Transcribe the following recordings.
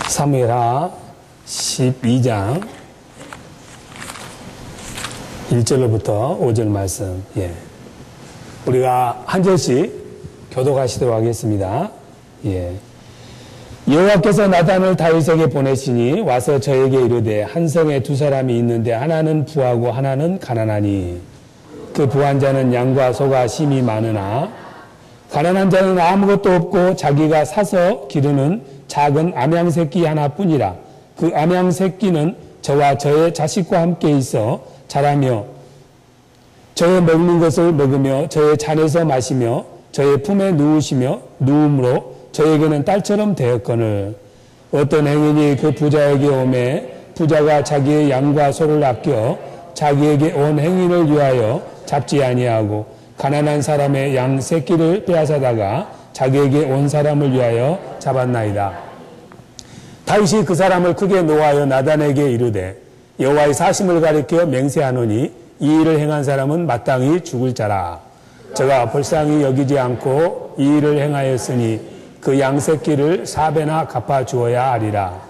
사무엘하 12장 1절로부터 5절 말씀. 우리가 한 절씩 교독하시도록 하겠습니다. 여호와께서 나단을 다윗에게 보내시니 와서 저에게 이르되 한 성에 두 사람이 있는데 하나는 부하고 하나는 가난하니 그 부한 자는 양과 소가 심이 많으나 가난한 자는 아무것도 없고 자기가 사서 기르는 작은 암양 새끼 하나뿐이라. 그 암양 새끼는 저와 저의 자식과 함께 있어 자라며 저의 먹는 것을 먹으며 저의 잔에서 마시며 저의 품에 누우시며 누움으로 저에게는 딸처럼 되었거늘 어떤 행인이 그 부자에게 오매 부자가 자기의 양과 소를 아껴 자기에게 온 행인을 위하여 잡지 아니하고 가난한 사람의 양 새끼를 빼앗아다가 자기에게 온 사람을 위하여 잡았나이다. 다윗이 그 사람을 크게 노하여 나단에게 이르되 여호와의 사심을 가리켜 맹세하노니 이 일을 행한 사람은 마땅히 죽을 자라. 저가 불쌍히 여기지 않고 이 일을 행하였으니 그 양 새끼를 4배나 갚아 주어야 하리라.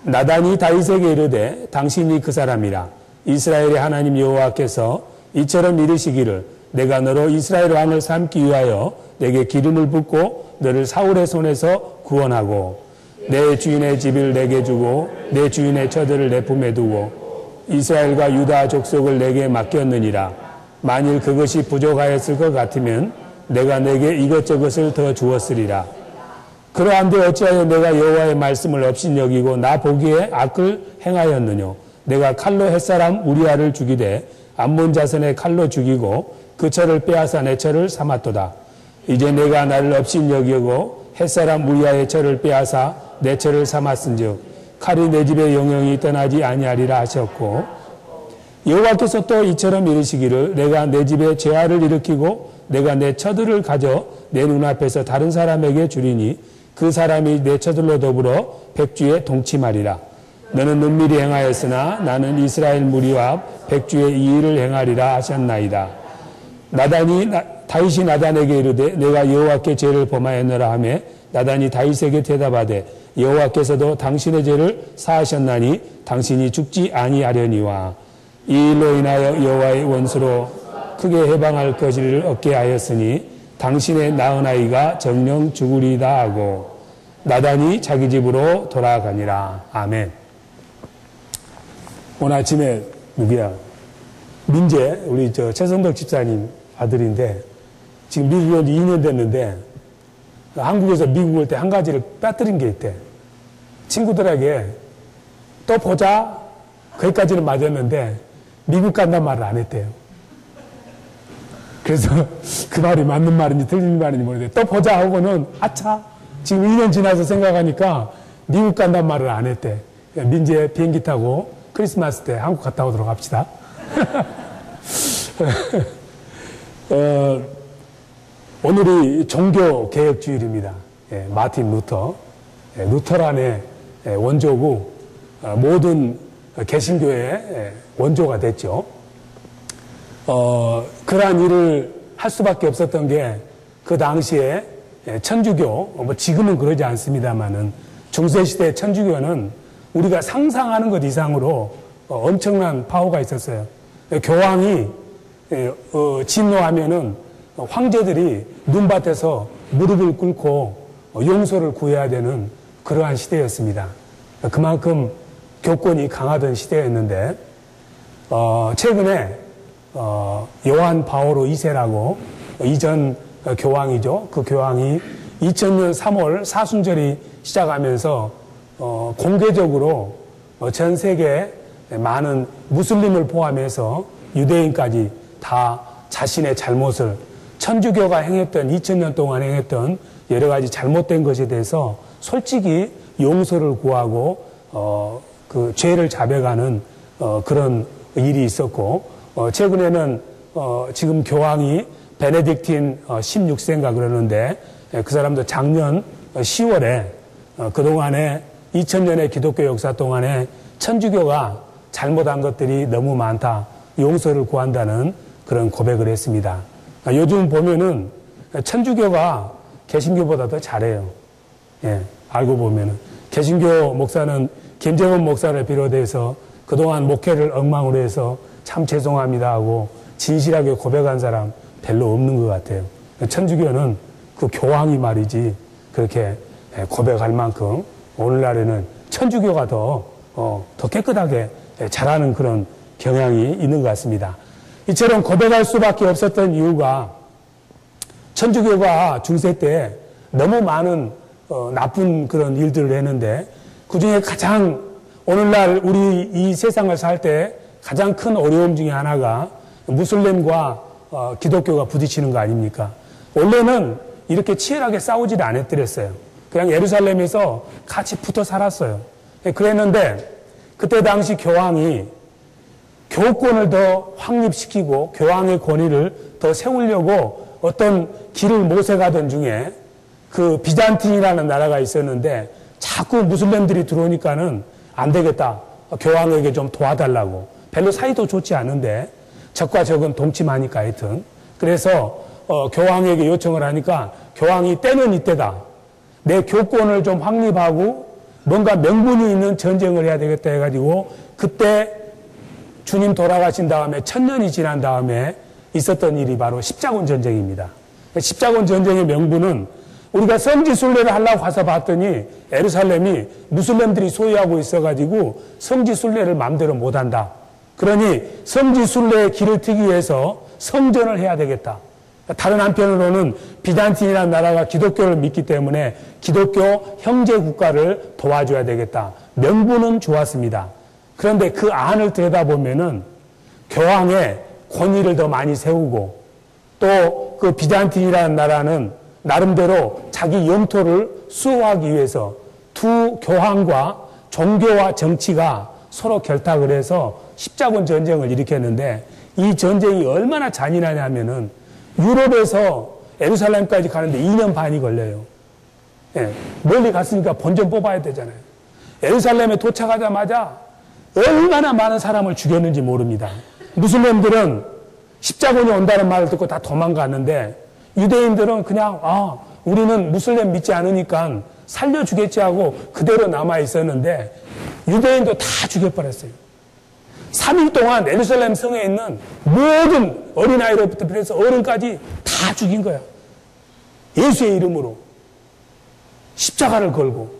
나단이 다윗에게 이르되 당신이 그 사람이라. 이스라엘의 하나님 여호와께서 이처럼 이르시기를 내가 너로 이스라엘 왕을 삼기 위하여 내게 기름을 붓고 너를 사울의 손에서 구원하고 내 주인의 집을 내게 주고 내 주인의 처들을 내 품에 두고 이스라엘과 유다 족속을 내게 맡겼느니라. 만일 그것이 부족하였을 것 같으면 내가 내게 이것저것을 더 주었으리라. 그러한데 어찌하여 내가 여호와의 말씀을 업신여기고 나 보기에 악을 행하였느뇨. 내가 칼로 햇사람 우리아를 죽이되 암몬 자손의 칼로 죽이고 그 처를 빼앗아 내 처를 삼았도다. 이제 내가 나를 업신여기고 햇사람 우리아의 처를 빼앗아 내 처를 삼았은즉 칼이 내 집의 영영이 떠나지 아니하리라 하셨고 여호와께서 또 이처럼 이르시기를 내가 내 집에 재앙을 일으키고 내가 내 처들을 가져 내 눈앞에서 다른 사람에게 주리니 그 사람이 내 처들로 더불어 백주에 동침하리라. 너는 은밀히 행하였으나 나는 이스라엘 무리와 백주에 이 일을 행하리라 하셨나이다. 다윗이 나단에게 이르되 내가 여호와께 죄를 범하였노라 하매 나단이 다윗에게 대답하되 여호와께서도 당신의 죄를 사하셨나니 당신이 죽지 아니하려니와 이 일로 인하여 여호와의 원수로 크게 해방할 것을 얻게 하였으니 당신의 낳은 아이가 정령 죽으리다 하고 나단이 자기 집으로 돌아가니라. 아멘. 오늘 아침에 누구야? 민재 우리 최성덕 집사님 아들인데 지금 미국에 온 지 2년 됐는데 한국에서 미국 올 때 한 가지를 빠뜨린 게 있대. 친구들에게 또 보자 거기까지는 맞았는데 미국 간단 말을 안 했대요. 그래서 그 말이 맞는 말인지 틀린 말인지 모르겠는데 또 보자 하고는 아차 지금 2년 지나서 생각하니까 미국 간단 말을 안 했대. 민재 비행기 타고 크리스마스 때 한국 갔다 오도록 합시다. 오늘이 종교개혁주일입니다. 마틴 루터. 루터란의 원조고 모든 개신교의 원조가 됐죠. 그러한 일을 할 수밖에 없었던 게 그 당시에 천주교, 지금은 그러지 않습니다만은 중세시대 천주교는 우리가 상상하는 것 이상으로 엄청난 파워가 있었어요. 교황이 진노하면은 황제들이 눈밭에서 무릎을 꿇고 용서를 구해야 되는 그러한 시대였습니다. 그만큼 교권이 강하던 시대였는데 최근에 요한 바오로 2세라고 이전 교황이죠. 그 교황이 2000년 3월 사순절이 시작하면서 공개적으로 전 세계 많은 무슬림을 포함해서 유대인까지 다 자신의 잘못을 천주교가 행했던 2000년 동안 행했던 여러 가지 잘못된 것에 대해서 솔직히 용서를 구하고 그 죄를 자백하는 그런 일이 있었고 최근에는 지금 교황이 베네딕틴 16세인가 그러는데 그 사람도 작년 10월에 그동안에 2000년의 기독교 역사 동안에 천주교가 잘못한 것들이 너무 많다. 용서를 구한다는 그런 고백을 했습니다. 요즘 보면은 천주교가 개신교보다 더 잘해요. 알고 보면은. 개신교 목사는 김재원 목사를 비롯해서 그동안 목회를 엉망으로 해서 참 죄송합니다 하고 진실하게 고백한 사람 별로 없는 것 같아요. 천주교는 그 교황이 말이지 그렇게 고백할 만큼 오늘날에는 천주교가 더 깨끗하게 잘하는 그런 경향이 있는 것 같습니다. 이처럼 고백할 수밖에 없었던 이유가 천주교가 중세 때 너무 많은 나쁜 그런 일들을 했는데 그중에 가장 오늘날 우리 이 세상을 살 때 가장 큰 어려움 중에 하나가 무슬림과 기독교가 부딪히는 거 아닙니까? 원래는 이렇게 치열하게 싸우지를 않았더랬어요. 그냥 예루살렘에서 같이 붙어 살았어요. 그랬는데 그때 당시 교황이 교권을 더 확립시키고 교황의 권위를 더 세우려고 어떤 길을 모색하던 중에 그 비잔틴이라는 나라가 있었는데 자꾸 무슬림들이 들어오니까는 안 되겠다. 교황에게 좀 도와달라고. 별로 사이도 좋지 않은데 적과 적은 동침하니까 하여튼. 그래서 교황에게 요청을 하니까 교황이 때는 이때다. 내 교권을 좀 확립하고 뭔가 명분이 있는 전쟁을 해야 되겠다 해가지고 그때 주님 돌아가신 다음에 1000년이 지난 다음에 있었던 일이 바로 십자군 전쟁입니다. 십자군 전쟁의 명분은 우리가 성지 순례를 하려고 가서 봤더니 예루살렘이 무슬림들이 소유하고 있어가지고 성지 순례를 마음대로 못한다. 그러니 성지 순례의 길을 트기 위해서 성전을 해야 되겠다. 다른 한편으로는 비잔틴이라는 나라가 기독교를 믿기 때문에 기독교 형제 국가를 도와줘야 되겠다. 명분은 좋았습니다. 그런데 그 안을 들여다보면은 교황의 권위를 더 많이 세우고 또 그 비잔틴이라는 나라는 나름대로 자기 영토를 수호하기 위해서 두 교황과 종교와 정치가 서로 결탁을 해서 십자군 전쟁을 일으켰는데 이 전쟁이 얼마나 잔인하냐면은 유럽에서 예루살렘까지 가는데 2년 반이 걸려요. 예, 멀리 갔으니까 본전 뽑아야 되잖아요. 예루살렘에 도착하자마자 얼마나 많은 사람을 죽였는지 모릅니다. 무슬림들은 십자군이 온다는 말을 듣고 다 도망갔는데 유대인들은 그냥 우리는 무슬림 믿지 않으니까 살려주겠지 하고 그대로 남아 있었는데 유대인도 다 죽여버렸어요. 3일 동안 예루살렘 성에 있는 모든 어린아이로부터 비롯해서 어른까지 다 죽인 거야. 예수의 이름으로 십자가를 걸고.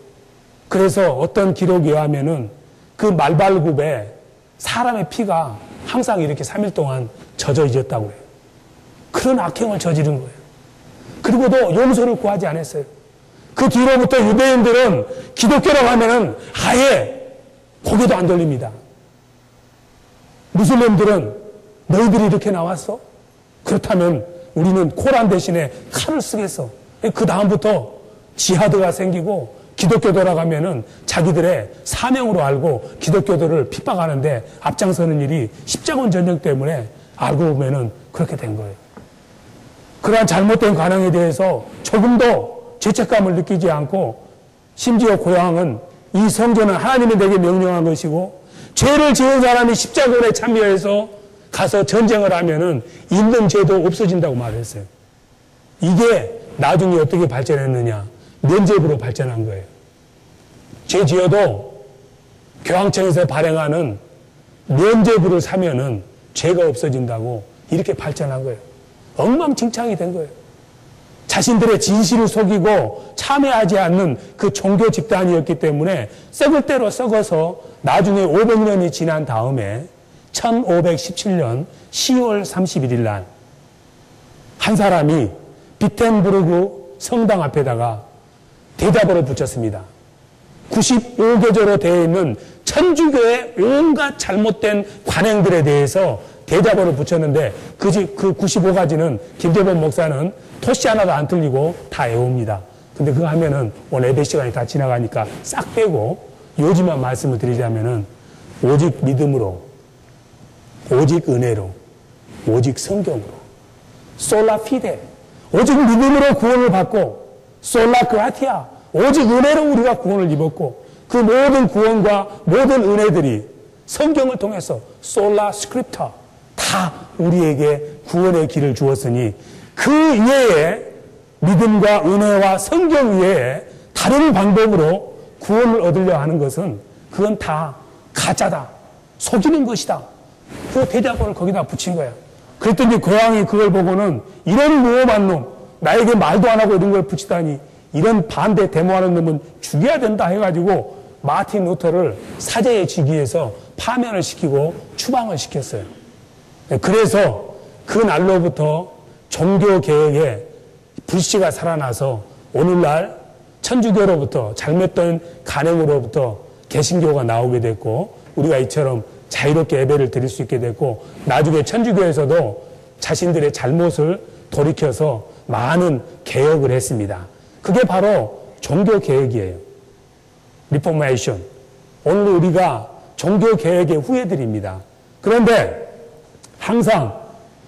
그래서 어떤 기록에 의하면은 그 말발굽에 사람의 피가 항상 이렇게 3일 동안 젖어 있었다고 해요. 그런 악행을 저지른 거예요. 그리고도 용서를 구하지 않았어요. 그 뒤로부터 유대인들은 기독교라고 하면은 아예 고개도 안 돌립니다. 무슬림들은 너희들이 이렇게 나왔어? 그렇다면 우리는 코란 대신에 칼을 쓰겠어. 그 다음부터 지하드가 생기고 기독교 돌아가면은 자기들의 사명으로 알고 기독교들을 핍박하는데 앞장서는 일이 십자군 전쟁 때문에 알고 보면은 그렇게 된 거예요. 그러한 잘못된 관행에 대해서 조금도 죄책감을 느끼지 않고 심지어 고향은 이 성전은 하나님이 내게 명령한 것이고 죄를 지은 사람이 십자군에 참여해서 가서 전쟁을 하면은 있는 죄도 없어진다고 말했어요. 이게 나중에 어떻게 발전했느냐? 면죄부로 발전한 거예요. 죄 지어도 교황청에서 발행하는 면죄부를 사면은 죄가 없어진다고 이렇게 발전한 거예요. 엉망진창이 된 거예요. 자신들의 진실을 속이고 참여하지 않는 그 종교 집단이었기 때문에 썩을 대로 썩어서 나중에 500년이 지난 다음에 1517년 10월 31일 날 한 사람이 비텐부르크 성당 앞에다가 대자보를 붙였습니다. 95개조로 되어 있는 천주교의 온갖 잘못된 관행들에 대해서 대자보를 붙였는데 그 95가지는 김재범 목사는 토시 하나도 안 틀리고 다 외웁니다. 근데 그거 하면은 오늘 예배 시간이 다 지나가니까 싹 빼고 요지만 말씀을 드리자면은 오직 믿음으로, 오직 은혜로, 오직 성경으로, 솔라 피데, 오직 믿음으로 구원을 받고, 솔라 그라티아, 오직 은혜로 우리가 구원을 입었고, 그 모든 구원과 모든 은혜들이 성경을 통해서 솔라 스크립터 다 우리에게 구원의 길을 주었으니 그 이외에 믿음과 은혜와 성경 외에 다른 방법으로 구원을 얻으려 하는 것은 그건 다 가짜다. 속이는 것이다. 그 대자보를 거기다 붙인 거야. 그랬더니 그 왕이 그걸 보고는 이런 무엄한 놈, 나에게 말도 안 하고 이런 걸 붙이다니 이런 반대 데모하는 놈은 죽여야 된다 해가지고 마틴 루터를 사제에 지기해서 파면을 시키고 추방을 시켰어요. 그래서 그 날로부터 종교개혁에 불씨가 살아나서 오늘날 천주교로부터 잘못된 간행으로부터 개신교가 나오게 됐고 우리가 이처럼 자유롭게 예배를 드릴 수 있게 됐고 나중에 천주교에서도 자신들의 잘못을 돌이켜서 많은 개혁을 했습니다. 그게 바로 종교개혁이에요. 리포메이션. 오늘 우리가 종교개혁의 후예들입니다. 그런데 항상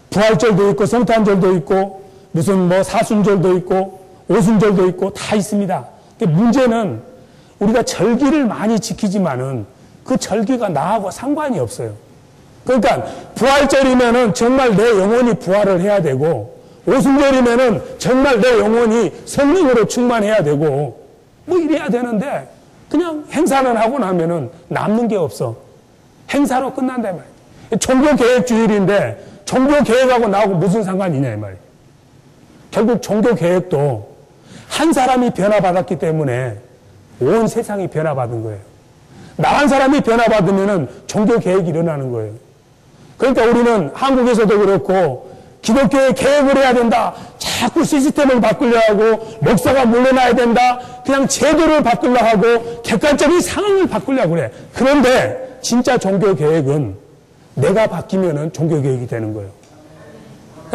부활절도 있고 성탄절도 있고 무슨 뭐 사순절도 있고 오순절도 있고 다 있습니다. 문제는 우리가 절기를 많이 지키지만은 그 절기가 나하고 상관이 없어요. 그러니까 부활절이면은 정말 내 영혼이 부활을 해야 되고 오순절이면은 정말 내 영혼이 성령으로 충만해야 되고 뭐 이래야 되는데 그냥 행사는 하고 나면은 남는 게 없어. 행사로 끝난다 말이에요. 종교개혁주일인데 종교개혁하고 나하고 무슨 상관이냐 이 말이에요. 결국 종교개혁도 한 사람이 변화받았기 때문에 온 세상이 변화받은 거예요. 나 한 사람이 변화받으면은 종교개혁이 일어나는 거예요. 그러니까 우리는 한국에서도 그렇고 기독교의 개혁을 해야 된다. 자꾸 시스템을 바꾸려 하고 목사가 물러나야 된다. 그냥 제도를 바꾸려 하고 객관적인 상황을 바꾸려고 그래. 그런데 진짜 종교개혁은 내가 바뀌면은 종교개혁이 되는 거예요.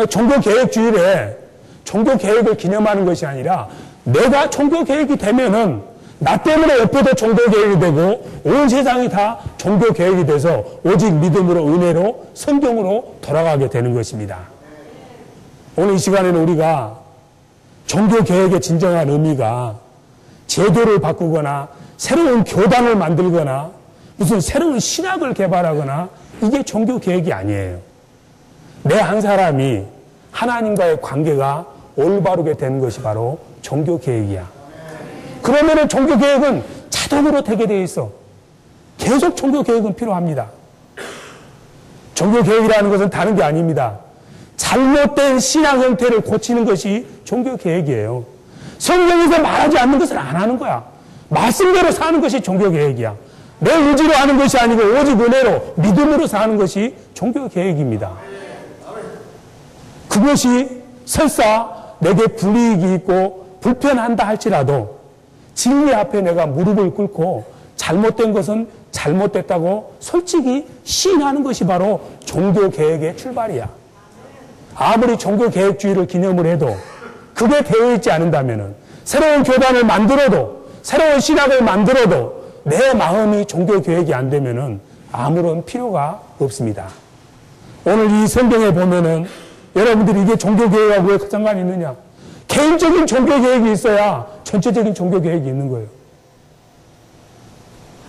종교개혁주일에 종교개혁을 기념하는 것이 아니라 내가 종교개혁이 되면은 나 때문에 옆에도 종교개혁이 되고 온 세상이 다 종교개혁이 돼서 오직 믿음으로 은혜로 성경으로 돌아가게 되는 것입니다. 오늘 이 시간에는 우리가 종교개혁의 진정한 의미가 제도를 바꾸거나 새로운 교단을 만들거나 무슨 새로운 신학을 개발하거나 이게 종교개혁이 아니에요. 내 한 사람이 하나님과의 관계가 올바르게 되는 것이 바로 종교개혁이야. 그러면은 종교개혁은 자동으로 되게 돼 있어. 계속 종교개혁은 필요합니다. 종교개혁이라는 것은 다른 게 아닙니다. 잘못된 신앙 형태를 고치는 것이 종교개혁이에요. 성경에서 말하지 않는 것을 안 하는 거야. 말씀대로 사는 것이 종교개혁이야. 내 의지로 하는 것이 아니고 오직 은혜로 믿음으로 사는 것이 종교개혁입니다. 그것이 설사 내게 불이익이 있고 불편한다 할지라도 진리 앞에 내가 무릎을 꿇고 잘못된 것은 잘못됐다고 솔직히 시인하는 것이 바로 종교개혁의 출발이야. 아무리 종교개혁주의를 기념을 해도 그게 되어 있지 않는다면은 새로운 교단을 만들어도 새로운 신학을 만들어도 내 마음이 종교개혁이 안 되면은 아무런 필요가 없습니다. 오늘 이 성경에 보면은 여러분들이 이게 종교개혁하고 왜 상관이 있느냐? 개인적인 종교개혁이 있어야 전체적인 종교개혁이 있는 거예요.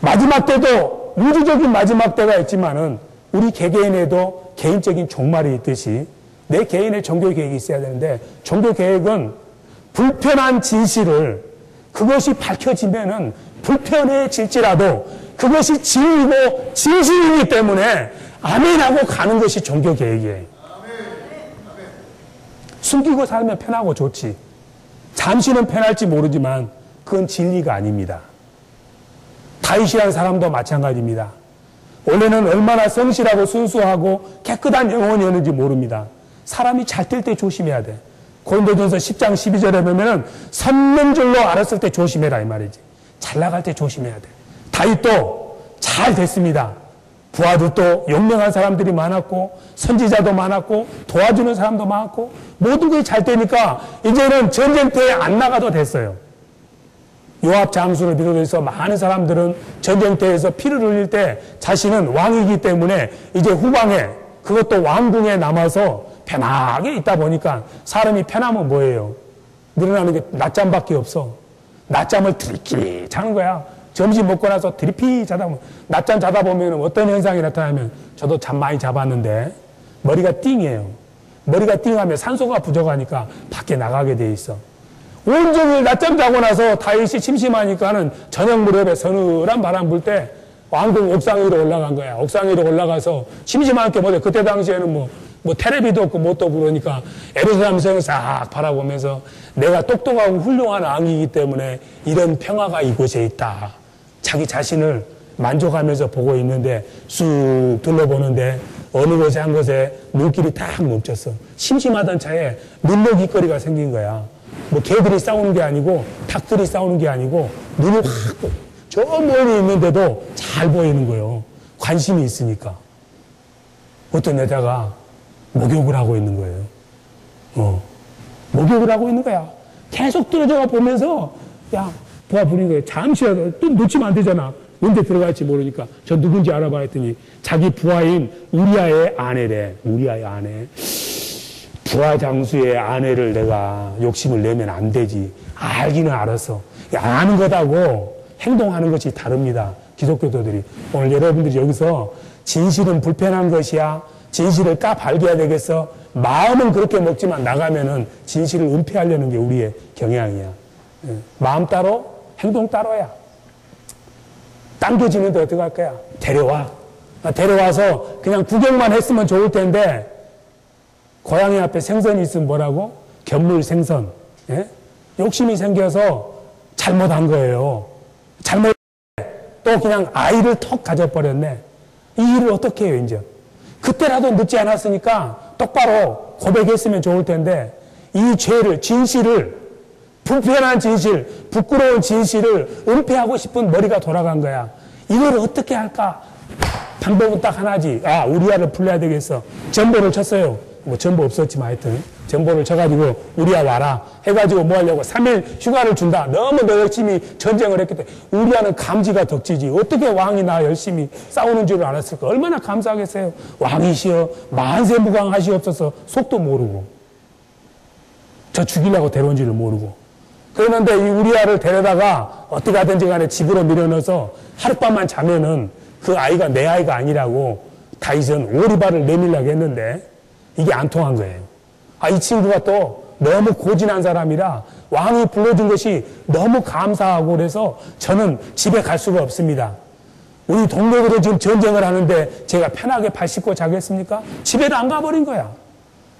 마지막 때도 우주적인 마지막 때가 있지만은 우리 개개인에도 개인적인 종말이 있듯이 내 개인의 종교개혁이 있어야 되는데 종교개혁은 불편한 진실을 그것이 밝혀지면은 불편해질지라도 그것이 진리고 진실이기 때문에 아멘하고 가는 것이 종교개혁이에요. 숨기고 살면 편하고 좋지. 잠시는 편할지 모르지만 그건 진리가 아닙니다. 다윗이라는 사람도 마찬가지입니다. 원래는 얼마나 성실하고 순수하고 깨끗한 영혼이었는지 모릅니다. 사람이 잘 될 때 조심해야 돼. 고린도전서 10장 12절에 보면은 섰는 줄로 알았을 때 조심해라 이 말이지. 잘 나갈 때 조심해야 돼. 다윗도 잘 됐습니다. 부하들도 용맹한 사람들이 많았고 선지자도 많았고 도와주는 사람도 많았고 모든 게 잘 되니까 이제는 전쟁터에 안 나가도 됐어요. 요압 장수를 비롯해서 많은 사람들은 전쟁터에서 피를 흘릴 때 자신은 왕이기 때문에 이제 후방에 그것도 왕궁에 남아서 편하게 있다 보니까 사람이 편하면 뭐예요? 늘어나는 게 낮잠밖에 없어. 낮잠을 들이끼리 자는 거야. 점심 먹고 나서 들이피 자다 보면 낮잠 자다 보면 어떤 현상이 나타나면 저도 잠 많이 자봤는데 머리가 띵해요. 머리가 띵하면 산소가 부족하니까 밖에 나가게 돼 있어. 온종일 낮잠 자고 나서 다윗이 심심하니까는 저녁 무렵에 서늘한 바람 불 때 왕궁 옥상 위로 올라간 거야. 옥상 위로 올라가서 심심하게 뭐래. 그때 당시에는 뭐 텔레비도 없고 뭣도 없고 그러니까 예루살렘 성을 싹 바라보면서 내가 똑똑하고 훌륭한 왕이기 때문에 이런 평화가 이곳에 있다. 자기 자신을 만족하면서 보고 있는데 쑥 둘러보는데 어느 곳에 한 곳에 눈길이 딱 멈췄어. 심심하던 차에 눈먹이거리가 생긴 거야. 뭐 개들이 싸우는 게 아니고 닭들이 싸우는 게 아니고 눈이 확 저 멀리 있는데도 잘 보이는 거예요. 관심이 있으니까. 어떤 여자가 목욕을 하고 있는 거예요. 목욕을 하고 있는 거야. 계속 떨어져가 보면서 야 보아 부린 거예요. 잠시라도 또 놓치면 안 되잖아. 언제 들어갈지 모르니까 저 누군지 알아봐 했더니 자기 부하인 우리아의 아내래. 우리아의 아내. 부하 장수의 아내를 내가 욕심을 내면 안 되지. 알기는 알았어. 아는 것하고 행동하는 것이 다릅니다. 기독교도들이. 오늘 여러분들이 여기서 진실은 불편한 것이야. 진실을 까발겨야 되겠어. 마음은 그렇게 먹지만 나가면은 진실을 은폐하려는 게 우리의 경향이야. 마음 따로, 행동 따로야. 당겨지는데 어떡할 거야? 데려와. 데려와서 그냥 구경만 했으면 좋을 텐데 고양이 앞에 생선이 있으면 뭐라고? 견물생선. 예? 욕심이 생겨서 잘못한 거예요. 또 그냥 아이를 턱 가져버렸네. 이 일을 어떻게 해요, 이제? 그때라도 늦지 않았으니까 똑바로 고백했으면 좋을 텐데 이 죄를, 진실을, 불편한 진실, 부끄러운 진실을 은폐하고 싶은 머리가 돌아간 거야. 이걸 어떻게 할까? 방법은 딱 하나지. 아, 우리아를 풀려야 되겠어. 전보를 쳤어요. 뭐 전보 없었지만 하여튼 전보를 쳐가지고 우리아 와라 해가지고 뭐 하려고 3일 휴가를 준다. 너무 열심히 전쟁을 했기 때문에 우리아는 감지가 덕지지. 어떻게 왕이 나 열심히 싸우는 줄 알았을까? 얼마나 감사하겠어요. 왕이시여 만세무강하시옵소서. 속도 모르고 저 죽이려고 데려온 줄을 모르고 그러는데 이 우리아를 데려다가 어떻게 하든지 간에 집으로 밀어넣어서 하룻밤만 자면은 그 아이가 내 아이가 아니라고 다윗은 오리발을 내밀려고 했는데 이게 안 통한 거예요. 아, 이 친구가 또 너무 고진한 사람이라 왕이 불러준 것이 너무 감사하고 그래서 저는 집에 갈 수가 없습니다. 우리 동료들은 지금 전쟁을 하는데 제가 편하게 발 씻고 자겠습니까? 집에도 안 가버린 거야.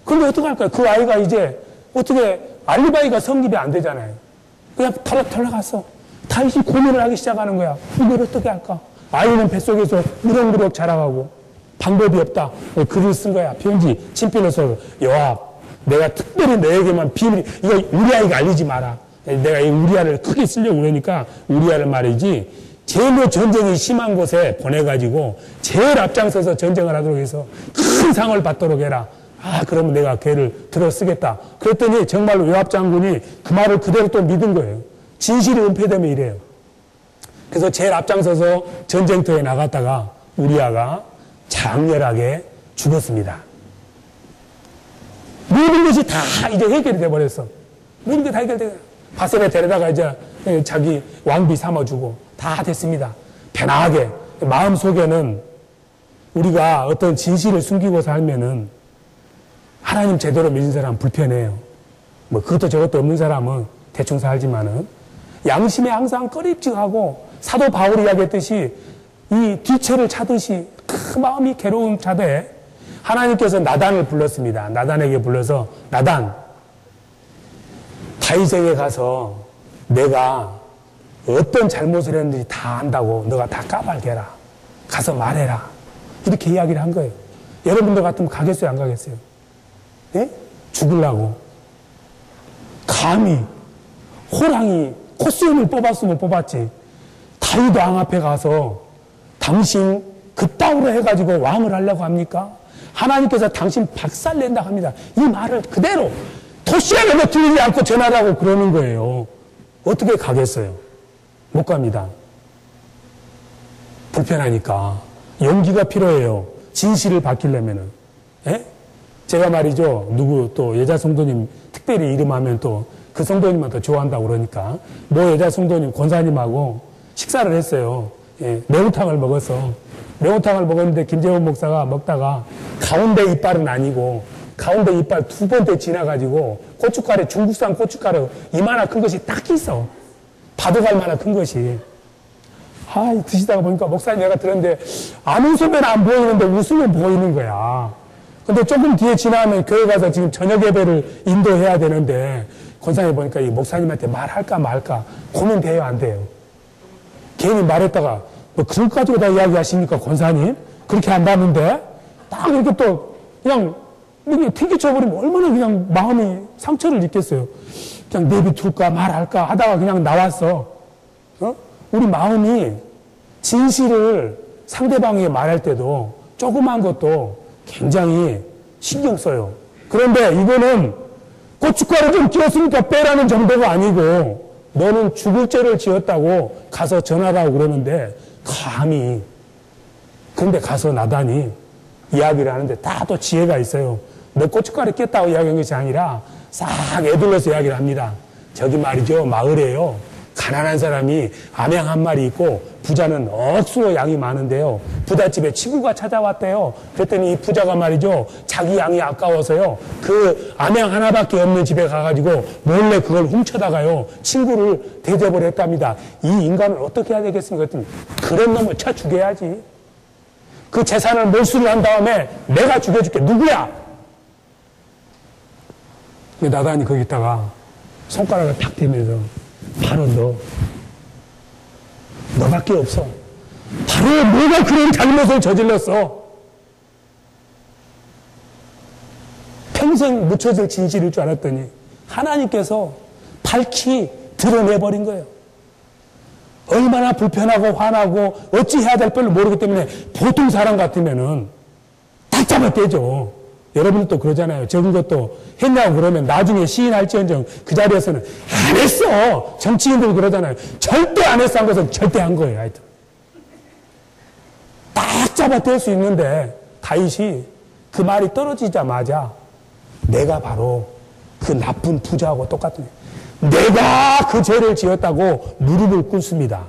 그런데 어떡할까요? 그 아이가 이제 어떻게 알리바이가 성립이 안 되잖아요. 그냥 털럭털럭 갔어. 다윗이 고민을 하기 시작하는 거야. 이걸 어떻게 할까? 아이는 뱃속에서 무럭무럭 자라가고 방법이 없다. 글을 쓴 거야. 편지, 친필로 써서 요압, 내가 특별히 너에게만 비밀, 이거 우리아에게 알리지 마라. 내가 이 우리아를 크게 쓰려고 그러니까 우리아를 말이지 제일로 전쟁이 심한 곳에 보내가지고 제일 앞장서서 전쟁을 하도록 해서 큰 상을 받도록 해라. 아, 그러면 내가 걔를 들어 쓰겠다. 그랬더니 정말로 요압 장군이 그 말을 그대로 또 믿은 거예요. 진실이 은폐되면 이래요. 그래서 제일 앞장서서 전쟁터에 나갔다가 우리아가 장렬하게 죽었습니다. 모든 것이 다 이제 해결이 돼버렸어. 모든 게 다 해결돼. 바세바에 데려다가 이제 자기 왕비 삼아주고 다 됐습니다. 편하게. 마음속에는 우리가 어떤 진실을 숨기고 살면은 하나님 제대로 믿는 사람은 불편해요. 뭐 그것도 저것도 없는 사람은 대충 살지만은 양심에 항상 꺼립직하고 사도 바울이 이야기했듯이 이 뒤처를 차듯이 그 마음이 괴로운 차대 하나님께서 나단을 불렀습니다. 나단에게 불러서 나단 다윗에게 가서 내가 어떤 잘못을 했는지 다 안다고 너가 다 까발게라. 가서 말해라. 이렇게 이야기를 한 거예요. 여러분들 같으면 가겠어요? 안 가겠어요? 예? 죽으려고. 감히 호랑이 코스염을 뽑았으면 뽑았지. 다윗 왕 앞에 가서 당신 그따위로 해가지고 왕을 하려고 합니까? 하나님께서 당신 박살낸다 합니다. 이 말을 그대로 도시락에도 들리지 않고 전하라고 그러는 거예요. 어떻게 가겠어요? 못 갑니다. 불편하니까. 용기가 필요해요. 진실을 밝히려면은. 예? 제가 말이죠. 누구 또 여자 성도님 특별히 이름하면 또 그 성도님만 더 좋아한다고 그러니까 뭐 여자 성도님 권사님하고 식사를 했어요. 예, 매운탕을 먹었어. 매운탕을 먹었는데 김재원 목사가 먹다가 가운데 이빨은 아니고 가운데 이빨 2번째 지나가지고 고춧가루, 중국산 고춧가루 이만한 큰 것이 딱 있어. 바둑알 만한 큰 것이. 드시다가 보니까 목사님 내가 들었는데 안 웃으면 안 보이는데 웃으면 보이는 거야. 근데 조금 뒤에 지나면 교회 가서 지금 저녁 예배를 인도해야 되는데 권사님 보니까 이 목사님한테 말할까 말까 고민돼요, 안 돼요? 괜히 말했다가 뭐 그걸 가지고 다 이야기하십니까, 권사님? 그렇게 한다는데 딱 이렇게 또 그냥 이게 튕기쳐버리면 얼마나 그냥 마음이 상처를 입겠어요. 그냥 내비둘까 말할까 하다가 그냥 나왔어. 우리 마음이 진실을 상대방에게 말할 때도 조그만 것도 굉장히 신경 써요. 그런데 이거는 고춧가루 좀 끼웠으니까 빼라는 정도가 아니고 너는 죽을 죄를 지었다고 가서 전하라고 그러는데 감히 그런데 가서 나단이 이야기를 하는데 다 또 지혜가 있어요. 너 고춧가루 꼈다고 이야기한 것이 아니라 싹 애둘러서 이야기를 합니다. 저기 말이죠, 마을에요, 가난한 사람이 암양 한 마리 있고 부자는 억수로 양이 많은데요, 부잣집에 친구가 찾아왔대요. 그랬더니 이 부자가 말이죠, 자기 양이 아까워서요, 그 암양 하나밖에 없는 집에 가가지고 몰래 그걸 훔쳐다가요 친구를 대접을 했답니다. 이 인간을 어떻게 해야 되겠습니까? 그랬더니 그런 놈을 쳐 죽여야지. 그 재산을 몰수를 한 다음에 내가 죽여줄게. 누구야? 나단이 거기다가 손가락을 탁 대면서 바로 너밖에 없어. 바로 너가 그런 잘못을 저질렀어. 평생 묻혀질 진실일 줄 알았더니 하나님께서 밝히 드러내버린 거예요. 얼마나 불편하고 화나고 어찌 해야 될 뻔을 모르기 때문에 보통 사람 같으면은 딱 잡아떼죠. 여러분도 그러잖아요. 적은 것도 했냐고 그러면 나중에 시인할지언정 그 자리에서는 안 했어. 정치인들 그러잖아요. 절대 안 했어 한 것은 절대 한 거예요. 하여튼 딱 잡아뗄 수 있는데 다윗이 그 말이 떨어지자마자 내가 바로 그 나쁜 부자하고 똑같은 거예요. 내가 그 죄를 지었다고 무릎을 꿇습니다.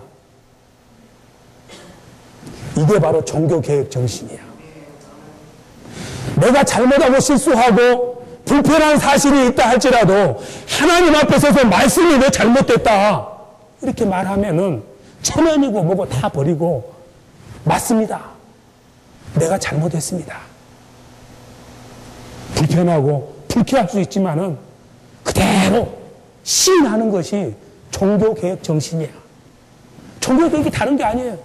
이게 바로 종교개혁 정신이야. 내가 잘못하고 실수하고 불편한 사실이 있다 할지라도 하나님 앞에 서서 말씀이 왜 잘못됐다 이렇게 말하면은 체면이고 뭐고 다 버리고 맞습니다. 내가 잘못했습니다. 불편하고 불쾌할 수 있지만은 그대로 시인하는 것이 종교개혁 정신이야. 종교개혁이 다른 게 아니에요.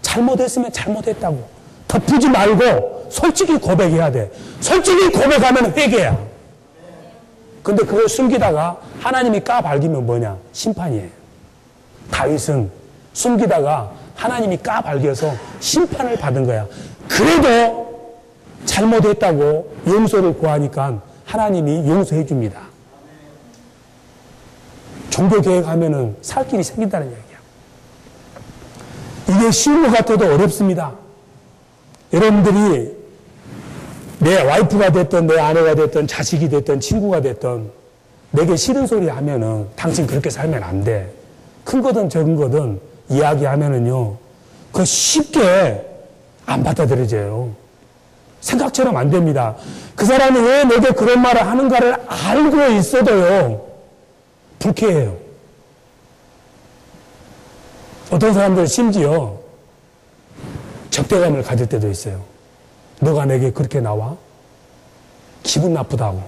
잘못했으면 잘못했다고 덮지 말고 솔직히 고백해야 돼. 솔직히 고백하면 회개야. 근데 그걸 숨기다가 하나님이 까발기면 뭐냐? 심판이에요. 다윗은 숨기다가 하나님이 까발겨서 심판을 받은 거야. 그래도 잘못했다고 용서를 구하니까 하나님이 용서해 줍니다. 종교개혁하면은 살 길이 생긴다는 얘기야. 이게 쉬운 것 같아도 어렵습니다. 여러분들이 내 와이프가 됐든 내 아내가 됐든 자식이 됐든 친구가 됐든 내게 싫은 소리 하면은 당신 그렇게 살면 안 돼. 큰 거든 적은 거든 이야기하면은요, 그거 쉽게 안 받아들여져요. 생각처럼 안 됩니다. 그 사람이 왜 내게 그런 말을 하는가를 알고 있어도요, 불쾌해요. 어떤 사람들은 심지어 적대감을 가질 때도 있어요. 너가 내게 그렇게 나와? 기분 나쁘다고.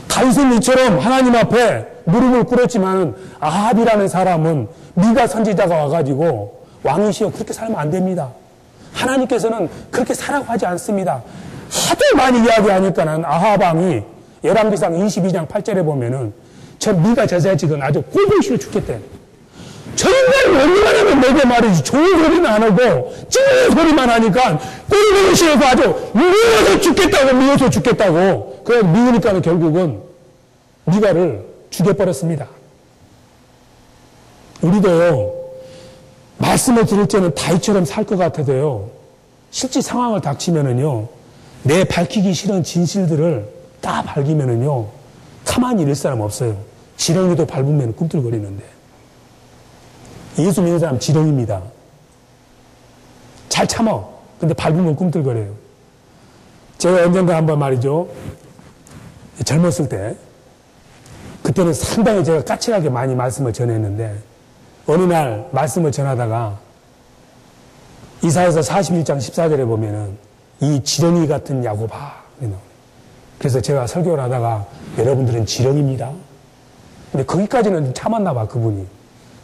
다윗은 이처럼 하나님 앞에 무릎을 꿇었지만 아합이라는 사람은 미가 선지자가 와가지고 왕이시여 그렇게 살면 안 됩니다. 하나님께서는 그렇게 살라고 하지 않습니다. 하도 많이 이야기하니까는 아합 왕이 열왕기상 22장 8절에 보면은 저 미가 제사지건 아주 꼴보기 싫어 죽겠대. 저 인간이 얼마나 하면 내게 말이지 좋은 소리는 안 하고 찌르는 소리만 하니까 꼴보기 싫어서 아주 미워서 죽겠다고 그래서 미우니까는 결국은 미가를 죽여버렸습니다. 우리도요, 말씀을 들을 때는 다윗처럼 살 것 같아도요, 실제 상황을 닥치면은요, 내 밝히기 싫은 진실들을 다 밝히면은요, 가만히 있을 사람 없어요. 지렁이도 밟으면 꿈틀거리는데. 예수 믿는 사람 지렁입니다. 잘 참어. 근데 밟으면 꿈틀거려요. 제가 언젠가 한번 말이죠. 젊었을 때, 그때는 상당히 제가 까칠하게 많이 말씀을 전했는데, 어느 날 말씀을 전하다가, 이사야서 41장 14절에 보면은, 이 지렁이 같은 야곱아. 그래서 제가 설교를 하다가, 여러분들은 지렁입니다. 근데 거기까지는 참았나 봐, 그분이.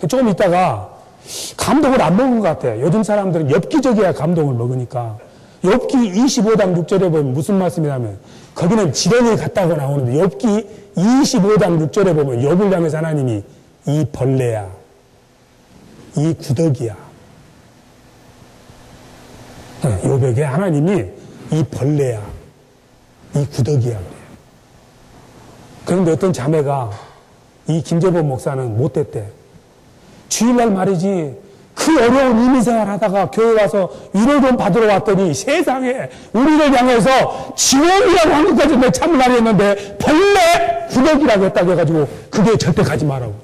조금 있다가, 감동을 안 먹은 것 같아. 요즘 사람들은 엽기적이야 감동을 먹으니까. 엽기 25장 6절에 보면 무슨 말씀이냐면, 거기는 지렁이 같다고 나오는데, 엽기 25장 6절에 보면, 엽을 향해서 하나님이 이 벌레야, 이 구더기야. 엽에게 하나님이 이 벌레야, 이 구더기야. 그래요. 그런데 어떤 자매가, 이 김재범 목사는 못됐대. 주일날 말이지, 그 어려운 이민생활 하다가 교회 와서 위로 좀 받으러 왔더니 세상에 우리를 향해서 지옥이라고 한 것까지 내 참을 안 했는데 벌레 구더기라고 했다고 해가지고 그게 절대 가지 말라고.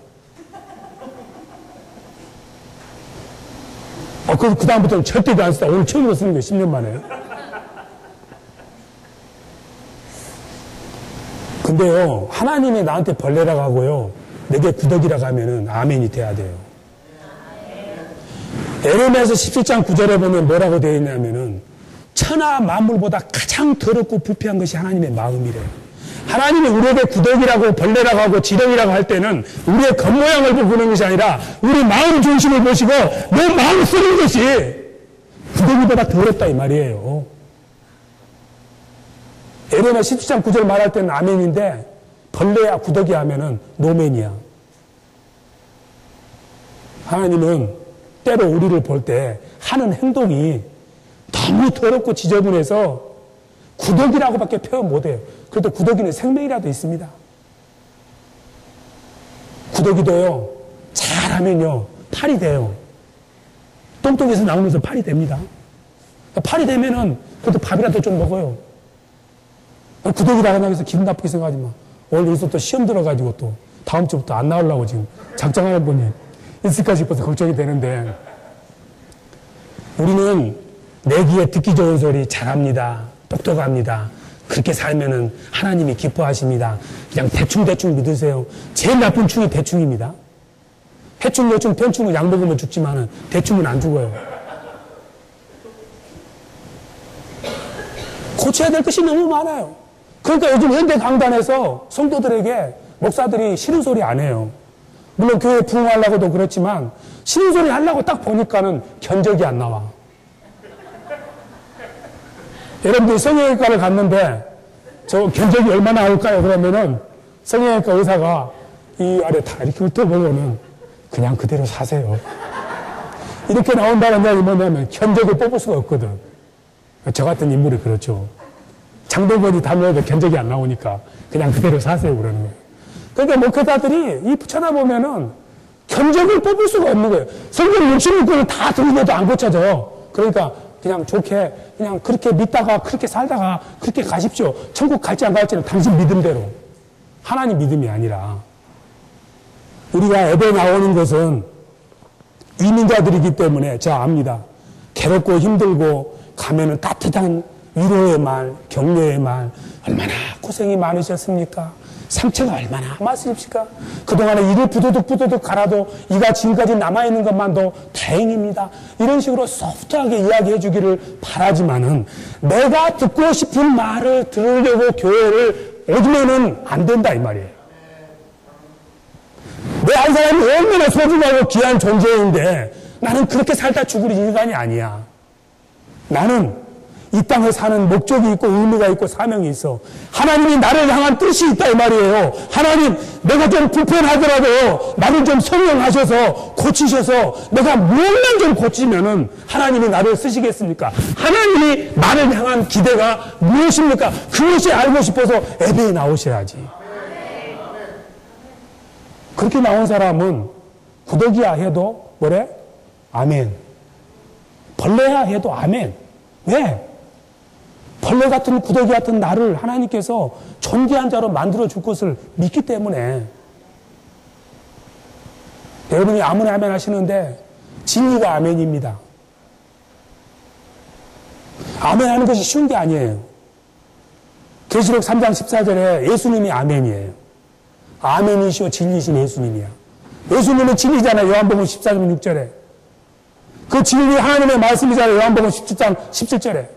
그 다음부터는 절대 안 쓰다. 오늘 처음으로 쓰는 거예요. 10년 만에. 근데요, 하나님이 나한테 벌레라고 하고요, 내게 구더기라고 하면은 아멘이 돼야 돼요. 에레미야서 17장 9절에 보면 뭐라고 되어 있냐면은, 천하 만물보다 가장 더럽고 부패한 것이 하나님의 마음이래요. 하나님이 우리에게 구더기라고 벌레라고 하고 지렁이라고 할 때는 우리의 겉모양을 보고 그런 것이 아니라 우리 마음 중심을 보시고 내 마음을 쓰는 것이 구더기보다 더럽다 이 말이에요. 에레미야 17장 9절 말할 때는 아멘인데, 벌레야 구더기 하면은 노멘이야. 하나님은 때로 우리를 볼 때 하는 행동이 너무 더럽고 지저분해서 구더기라고밖에 표현 못해요. 그래도 구더기는 생명이라도 있습니다. 구더기도요, 잘하면요, 팔이 돼요. 똥똥에서 나오면서 팔이 됩니다. 팔이 되면은 그래도 밥이라도 좀 먹어요. 구더기라고 해서 기분 나쁘게 생각하지 마. 오늘 여기서 또 시험 들어가지고 또 다음 주부터 안 나오려고 지금 작정하는 분이 있을까 싶어서 걱정이 되는데, 우리는 내 귀에 듣기 좋은 소리 잘합니다. 똑똑합니다. 그렇게 살면은 하나님이 기뻐하십니다. 그냥 대충 믿으세요. 제일 나쁜 충이 대충입니다. 해충, 요충, 편충은 약 먹으면 죽지만은 대충은 안 죽어요. 고쳐야 될 것이 너무 많아요. 그러니까 요즘 현대 강단에서 성도들에게 목사들이 싫은 소리 안 해요. 물론 교회 부흥하려고도 그렇지만 싫은 소리 하려고 딱 보니까는 견적이 안 나와. 여러분들이 성형외과를 갔는데 저 견적이 얼마나 나올까요? 그러면은 성형외과 의사가 이 아래 다 이렇게 훑어보고는 그냥 그대로 사세요. 이렇게 나온다는 얘기 뭐냐면 견적을 뽑을 수가 없거든. 저 같은 인물이 그렇죠. 장동건이 담배도 견적이 안 나오니까 그냥 그대로 사세요 그러는 거예요. 그러니까 목회자들이 이 쳐다보면은 견적을 뽑을 수가 없는 거예요. 성경 66권을 다 들으면도 안 고쳐져. 그러니까 그냥 좋게 그냥 그렇게 믿다가 그렇게 살다가 그렇게 가십시오. 천국 갈지 안 갈지는 당신 믿음대로. 하나님 믿음이 아니라. 우리가 앱에 나오는 것은 이민자들이기 때문에 제가 압니다. 괴롭고 힘들고 가면은 따뜻한 위로의 말, 격려의 말, 얼마나 고생이 많으셨습니까? 상처가 얼마나 많으십니까? 그동안에 이를 부두둑 갈아도 이가 지금까지 남아있는 것만도 다행입니다. 이런 식으로 소프트하게 이야기해 주기를 바라지만은 내가 듣고 싶은 말을 들으려고 교회를 오면은 안 된다 이 말이에요. 내 한 사람이 얼마나 소중하고 귀한 존재인데 나는 그렇게 살다 죽을 인간이 아니야. 나는 이 땅에 사는 목적이 있고 의미가 있고 사명이 있어. 하나님이 나를 향한 뜻이 있다 이 말이에요. 하나님, 내가 좀 불편하더라도 나를 좀 성령하셔서 고치셔서 내가 무엇만 좀 고치면은 하나님이 나를 쓰시겠습니까? 하나님이 나를 향한 기대가 무엇입니까? 그것이 알고 싶어서 예배에 나오셔야지. 그렇게 나온 사람은 구더기야 해도 뭐래? 아멘. 벌레야 해도 아멘. 왜? 벌레 같은 구더기 같은 나를 하나님께서 존귀한 자로 만들어 줄 것을 믿기 때문에. 여러분이 아멘 아멘 하시는데 진리가 아멘입니다. 아멘 하는 것이 쉬운 게 아니에요. 계시록 3장 14절에 예수님이 아멘이에요. 아멘이시오 진리신 예수님이야. 예수님은 진리잖아요. 요한복음 14장 6절에. 그 진리 하나님의 말씀이잖아요. 요한복음 17장 17절에.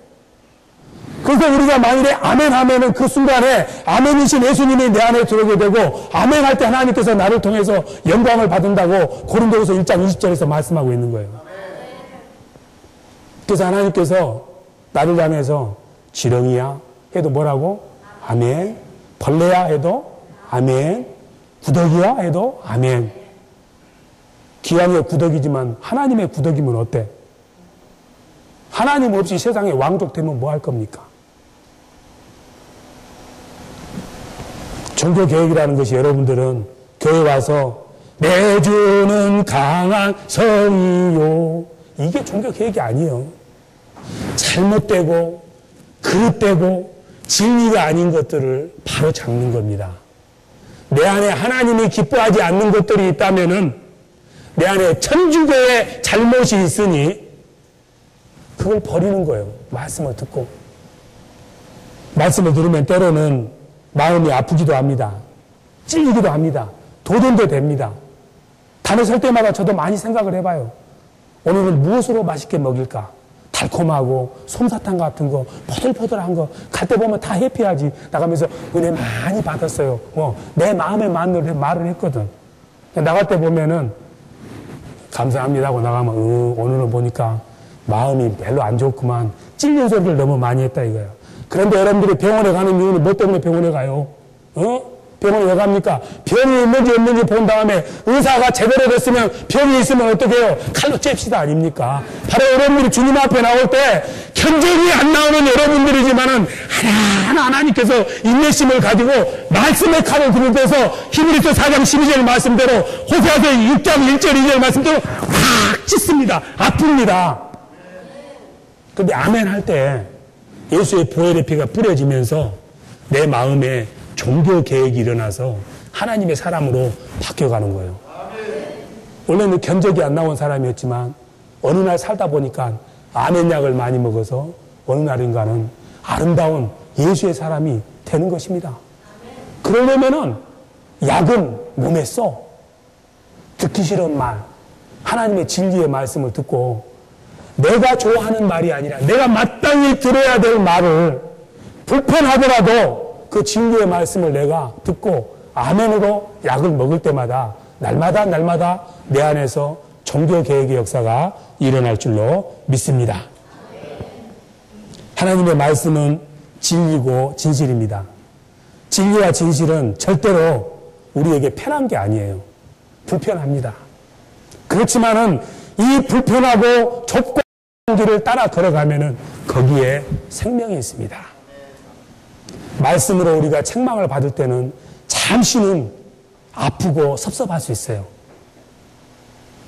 그래서 우리가 만일에 아멘 하면은 그 순간에 아멘이신 예수님이 내 안에 들어오게 되고 아멘 할 때 하나님께서 나를 통해서 영광을 받는다고 고린도후서 1장 20절에서 말씀하고 있는 거예요. 그래서 하나님께서 나를 향해서 지렁이야 해도 뭐라고? 아멘. 벌레야 해도 아멘. 구더기야 해도 아멘. 기왕의 구더기지만 하나님의 구더기면 어때? 하나님 없이 세상에 왕족 되면 뭐 할 겁니까? 종교 개혁이라는 것이 여러분들은 교회 와서 내 주는 강한 성이요. 이게 종교 개혁이 아니에요. 잘못되고 그릇되고 진리가 아닌 것들을 바로 잡는 겁니다. 내 안에 하나님이 기뻐하지 않는 것들이 있다면은 내 안에 천주교의 잘못이 있으니 그걸 버리는 거예요. 말씀을 듣고. 말씀을 들으면 때로는 마음이 아프기도 합니다. 찔리기도 합니다. 도전도 됩니다. 단에 설 때마다 저도 많이 생각을 해봐요. 오늘은 무엇으로 맛있게 먹일까? 달콤하고 솜사탕 같은 거, 포들포들한 거, 갈 때 보면 다 해피하지. 나가면서 은혜 많이 받았어요. 내 마음에 맞는 말을 했거든. 나갈 때 보면은 감사합니다 하고 나가면 오늘은 보니까 마음이 별로 안 좋구만. 찔린 소리를 너무 많이 했다 이거예요. 그런데 여러분들이 병원에 가는 이유는 뭐 때문에 병원에 가요? 병원에 왜 갑니까? 병이 있는지 없는지 본 다음에 의사가 제대로 됐으면 병이 있으면 어떻게 해요? 칼로 잽시다 아닙니까? 바로 여러분들이 주님 앞에 나올 때 견적이 안 나오는 여러분들이지만은 하나하나 하나님께서 인내심을 가지고 말씀의 칼을 들을 때서 히브리서 4장 12절 말씀대로 호세아서 6장 1절 2절 말씀대로 확 찢습니다. 아픕니다. 근데 아멘 할 때 예수의 보혈의 피가 뿌려지면서 내 마음에 종교 개혁이 일어나서 하나님의 사람으로 바뀌어가는 거예요. 원래는 견적이 안 나온 사람이었지만 어느 날 살다 보니까 아멘 약을 많이 먹어서 어느 날인가는 아름다운 예수의 사람이 되는 것입니다. 그러려면은 약은 몸에 써. 듣기 싫은 말, 하나님의 진리의 말씀을 듣고 내가 좋아하는 말이 아니라 내가 마땅히 들어야 될 말을 불편하더라도 그 진리의 말씀을 내가 듣고 아멘으로 약을 먹을 때마다 날마다 내 안에서 종교개혁의 역사가 일어날 줄로 믿습니다. 하나님의 말씀은 진리고 진실입니다. 진리와 진실은 절대로 우리에게 편한 게 아니에요. 불편합니다. 그렇지만은 이 불편하고 좁고 길을 따라 걸어가면은 거기에 생명이 있습니다. 말씀으로 우리가 책망을 받을 때는 잠시는 아프고 섭섭할 수 있어요.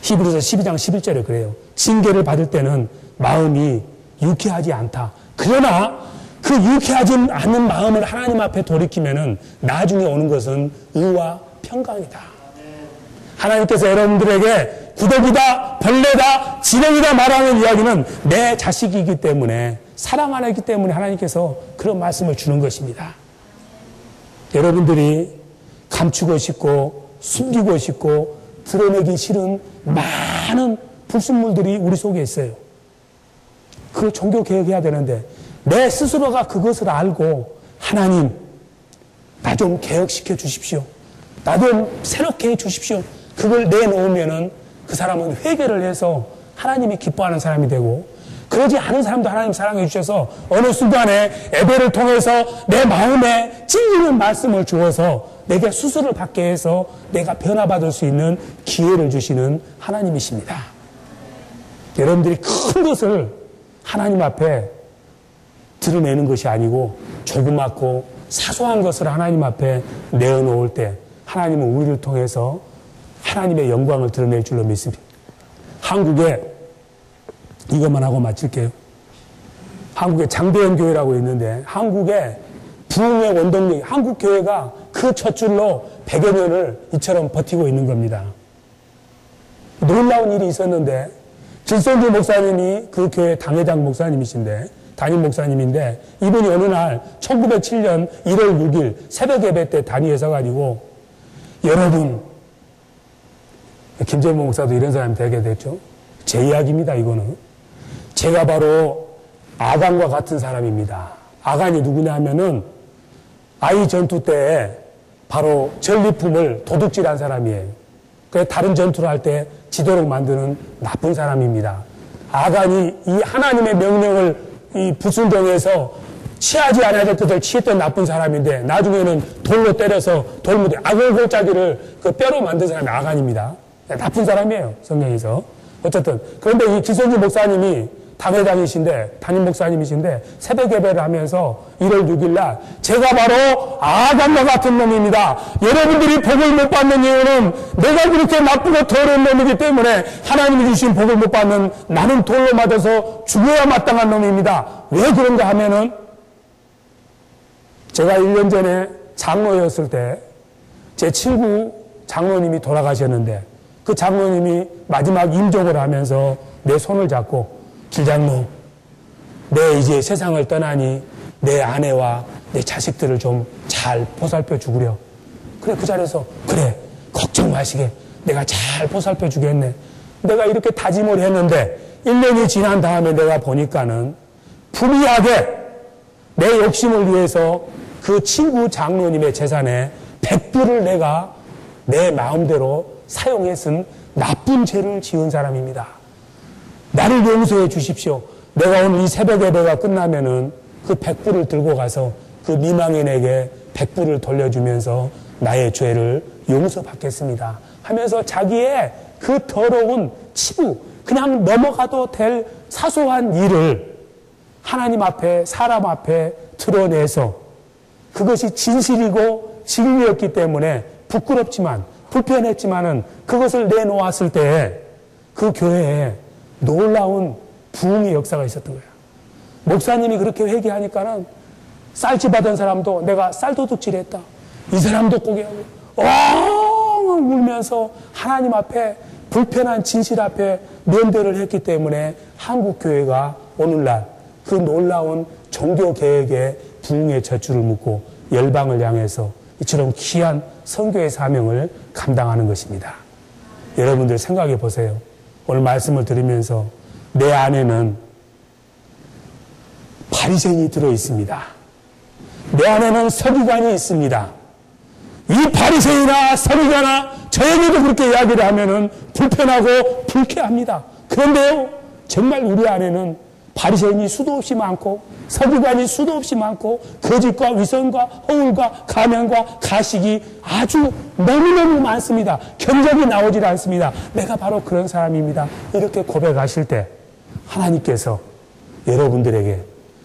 히브리서 12장 11절에 그래요. 징계를 받을 때는 마음이 유쾌하지 않다. 그러나 그 유쾌하지 않는 마음을 하나님 앞에 돌이키면은 나중에 오는 것은 의와 평강이다. 하나님께서 여러분들에게 구더기다, 벌레다, 지렁이다 말하는 이야기는 내 자식이기 때문에 사랑 안 했기 때문에 하나님께서 그런 말씀을 주는 것입니다. 여러분들이 감추고 싶고 숨기고 싶고 드러내기 싫은 많은 불순물들이 우리 속에 있어요. 그걸 종교개혁해야 되는데 내 스스로가 그것을 알고 하나님 나 좀 개혁시켜 주십시오. 나 좀 새롭게 해 주십시오. 그걸 내놓으면은 그 사람은 회개를 해서 하나님이 기뻐하는 사람이 되고 그러지 않은 사람도 하나님 사랑해 주셔서 어느 순간에 예배를 통해서 내 마음에 찔리는 말씀을 주어서 내게 수술을 받게 해서 내가 변화받을 수 있는 기회를 주시는 하나님이십니다. 여러분들이 큰 것을 하나님 앞에 드러내는 것이 아니고 조그맣고 사소한 것을 하나님 앞에 내어놓을 때 하나님은 우리를 통해서 하나님의 영광을 드러낼 줄로 믿습니다. 한국에 이것만 하고 마칠게요. 한국에 장대현 교회라고 있는데 한국의 부흥의 원동력, 한국 교회가 그 첫 줄로 100여 년을 이처럼 버티고 있는 겁니다. 놀라운 일이 있었는데 질성주 목사님이 그 교회 당회장 목사님이신데 담임 목사님인데 이분이 어느 날 1907년 1월 6일 새벽 예배 때 단위에서 가지고 여러분, 김재범 목사도 이런 사람이 되게 됐죠. 제 이야기입니다, 이거는. 제가 바로 아간과 같은 사람입니다. 아간이 누구냐 하면은 아이 전투 때 바로 전리품을 도둑질한 사람이에요. 그래서 다른 전투를 할 때 지도록 만드는 나쁜 사람입니다. 아간이 이 하나님의 명령을 이 불순종해서 취하지 않아야 될 것을 취했던 나쁜 사람인데 나중에는 돌로 때려서 돌무대 아골골짜기를 그 뼈로 만든 사람이 아간입니다. 나쁜 사람이에요, 성경에서. 어쨌든 그런데 이 기성주 목사님이 당회장이신데 담임 목사님이신데 새벽 예배를 하면서 1월 6일 날 제가 바로 아간과 같은 놈입니다. 여러분들이 복을 못 받는 이유는 내가 그렇게 나쁘고 더러운 놈이기 때문에 하나님이 주신 복을 못 받는 나는 돌로 맞아서 죽어야 마땅한 놈입니다. 왜 그런가 하면은 제가 1년 전에 장로였을 때 제 친구 장로님이 돌아가셨는데 그 장로님이 마지막 임종을 하면서 내 손을 잡고 길장로, 내 이제 세상을 떠나니 내 아내와 내 자식들을 좀 잘 보살펴 주구려. 그래, 그 자리에서 그래, 걱정 마시게 내가 잘 보살펴 주겠네. 내가 이렇게 다짐을 했는데 1년이 지난 다음에 내가 보니까는 불의하게 내 욕심을 위해서 그 친구 장로님의 재산에 100불을 내가 내 마음대로 사용해 쓴 나쁜 죄를 지은 사람입니다. 나를 용서해 주십시오. 내가 오늘 이 새벽 예배가 끝나면은 그 100불을 들고 가서 그 미망인에게 100불을 돌려주면서 나의 죄를 용서받겠습니다 하면서 자기의 그 더러운 치부, 그냥 넘어가도 될 사소한 일을 하나님 앞에, 사람 앞에 드러내서 그것이 진실이고 진리였기 때문에 부끄럽지만 불편했지만은 그것을 내놓았을 때 그 교회에 놀라운 부흥의 역사가 있었던 거예요. 목사님이 그렇게 회개하니까는 쌀집 받은 사람도 내가 쌀도둑질 했다. 이 사람도 고개하고 엉 울면서 하나님 앞에 불편한 진실 앞에 면대를 했기 때문에 한국교회가 오늘날 그 놀라운 종교개혁의 부흥의 젖줄을 묶고 열방을 향해서 이처럼 귀한 선교의 사명을 감당하는 것입니다. 여러분들 생각해 보세요. 오늘 말씀을 들으면서 내 안에는 바리새인이 들어 있습니다. 내 안에는 서기관이 있습니다. 이 바리새인이나 서기관이나 저에게도 그렇게 이야기를 하면은 불편하고 불쾌합니다. 그런데요, 정말 우리 안에는 바리새인이 수도 없이 많고 서기관이 수도 없이 많고 거짓과 위선과 허울과 가면과 가식이 아주 너무너무 많습니다. 견적이 나오질 않습니다. 내가 바로 그런 사람입니다. 이렇게 고백하실 때 하나님께서 여러분들에게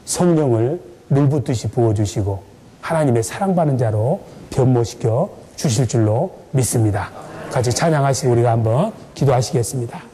성령을 물붓듯이 부어주시고 하나님의 사랑받는 자로 변모시켜 주실 줄로 믿습니다. 같이 찬양하시고 우리가 한번 기도하시겠습니다.